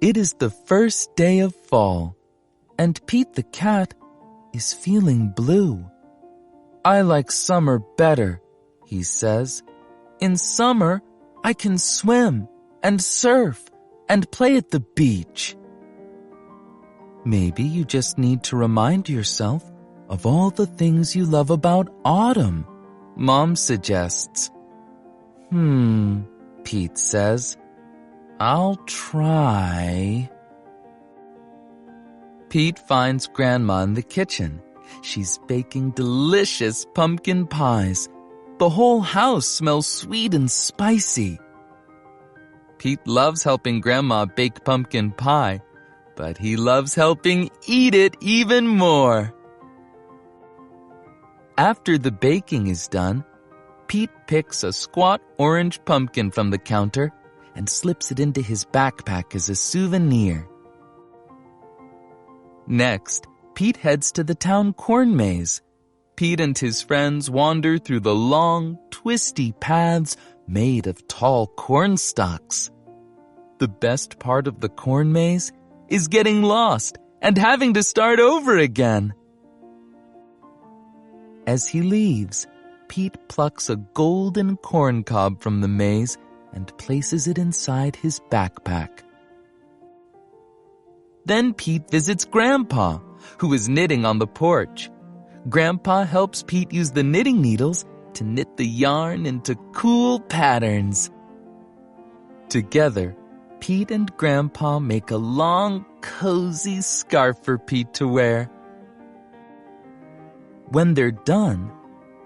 It is the first day of fall, and Pete the cat is feeling blue. "I like summer better," he says. "In summer, I can swim and surf and play at the beach." Maybe you just need to remind yourself of all the things you love about autumn, Mom suggests. Pete says. "I'll try." Pete finds Grandma in the kitchen. She's baking delicious pumpkin pies. The whole house smells sweet and spicy. Pete loves helping Grandma bake pumpkin pie, but he loves helping eat it even more. After the baking is done, Pete picks a squat orange pumpkin from the counter and slips it into his backpack as a souvenir. Next, Pete heads to the town corn maze. Pete and his friends wander through the long, twisty paths made of tall corn stalks. The best part of the corn maze is getting lost and having to start over again. As he leaves, Pete plucks a golden corn cob from the maze and places it inside his backpack. Then Pete visits Grandpa, who is knitting on the porch. Grandpa helps Pete use the knitting needles to knit the yarn into cool patterns. Together, Pete and Grandpa make a long, cozy scarf for Pete to wear. When they're done,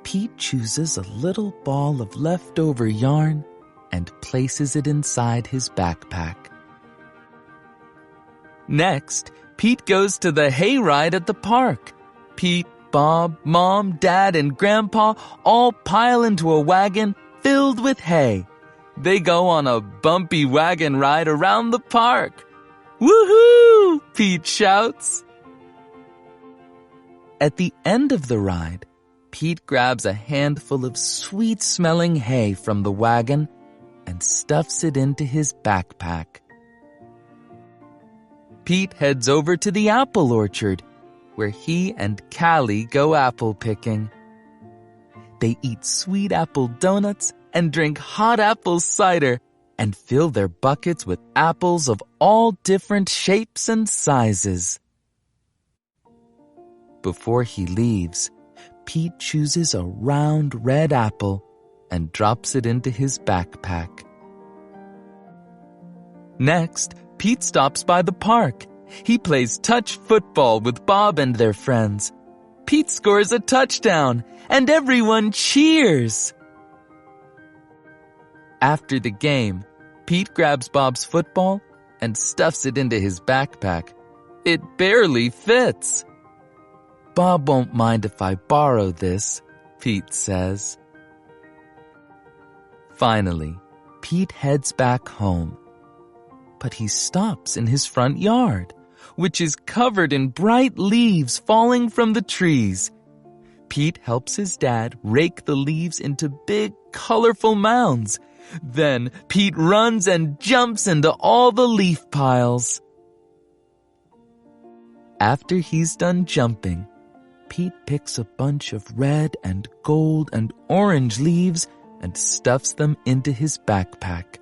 Pete chooses a little ball of leftover yarn and places it inside his backpack. Next, Pete goes to the hayride at the park. Pete, Bob, Mom, Dad, and Grandpa all pile into a wagon filled with hay. They go on a bumpy wagon ride around the park. "Woohoo!" Pete shouts. At the end of the ride, Pete grabs a handful of sweet-smelling hay from the wagon and stuffs it into his backpack. Pete heads over to the apple orchard, where he and Callie go apple picking. They eat sweet apple donuts and drink hot apple cider and fill their buckets with apples of all different shapes and sizes. Before he leaves, Pete chooses a round red apple and drops it into his backpack. Next, Pete stops by the park. He plays touch football with Bob and their friends. Pete scores a touchdown, and everyone cheers. After the game, Pete grabs Bob's football and stuffs it into his backpack. It barely fits. "Bob won't mind if I borrow this," Pete says. Finally, Pete heads back home. But he stops in his front yard, which is covered in bright leaves falling from the trees. Pete helps his dad rake the leaves into big, colorful mounds. Then Pete runs and jumps into all the leaf piles. After he's done jumping, Pete picks a bunch of red and gold and orange leaves and stuffs them into his backpack.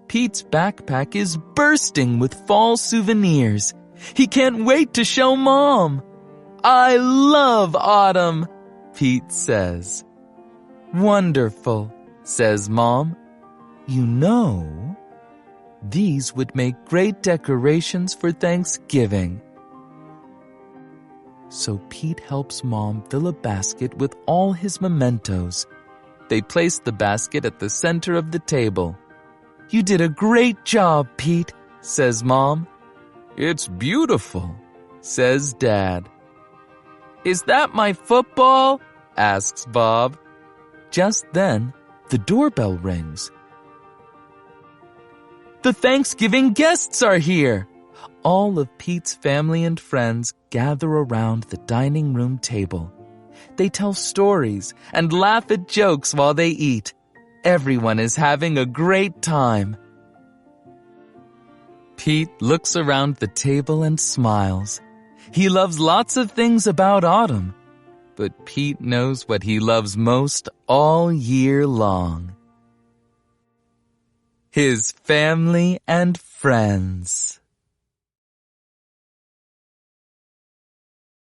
Pete's backpack is bursting with fall souvenirs. He can't wait to show Mom. "I love autumn," Pete says. "Wonderful," says Mom. "You know, these would make great decorations for Thanksgiving." So Pete helps Mom fill a basket with all his mementos. They place the basket at the center of the table. "You did a great job, Pete," says Mom. "It's beautiful," says Dad. "Is that my football?" asks Bob. Just then, the doorbell rings. The Thanksgiving guests are here. All of Pete's family and friends gather around the dining room table. They tell stories and laugh at jokes while they eat. Everyone is having a great time. Pete looks around the table and smiles. He loves lots of things about autumn, but Pete knows what he loves most all year long: his family and friends.